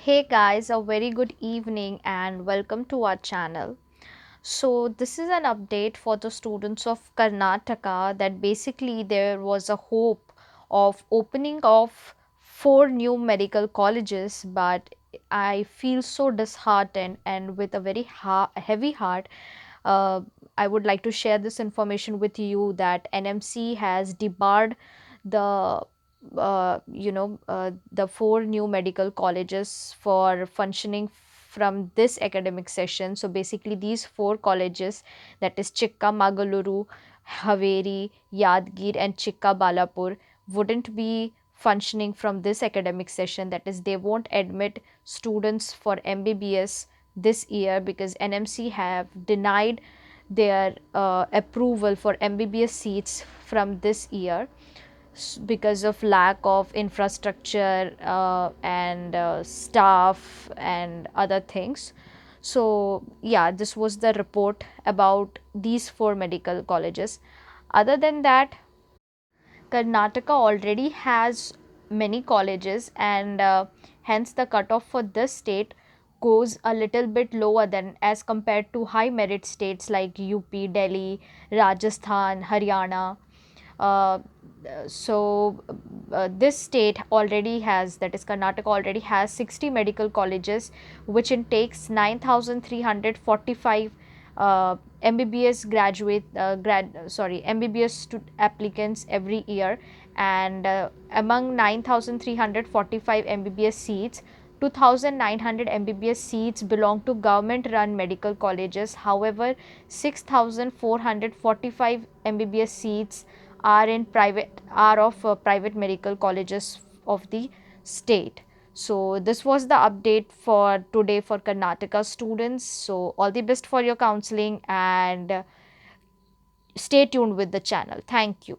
Hey guys, a very good evening and welcome to our channel. So, this is an update for the students of Karnataka that basically there was a hope of opening of four new medical colleges, but I feel so disheartened and with a very heavy heart. Uh, I would like to share this information with you that NMC has debarred the the four new medical colleges for functioning from this academic session. So basically these four colleges, that is Chikmagaluru, Haveri, Yadgir and Chikkabalapur, wouldn't be functioning from this academic session. That is, they won't admit students for MBBS this year because NMC have denied their approval for MBBS seats from this year because of lack of infrastructure and staff and other things. So yeah, this was the report about these four medical colleges. Other than that, Karnataka already has many colleges, and hence the cutoff for this state goes a little bit lower than as compared to high merit states like UP, Delhi, Rajasthan, Haryana. uh, this state already has, that is Karnataka already has 60 medical colleges, which intakes 9345 MBBS applicants every year. And among 9345 MBBS seats, 2900 MBBS seats belong to government run medical colleges. However, 6445 MBBS seats are of private medical colleges of the state. So this was the update for today for Karnataka students. So all the best for your counseling, and stay tuned with the channel. Thank you.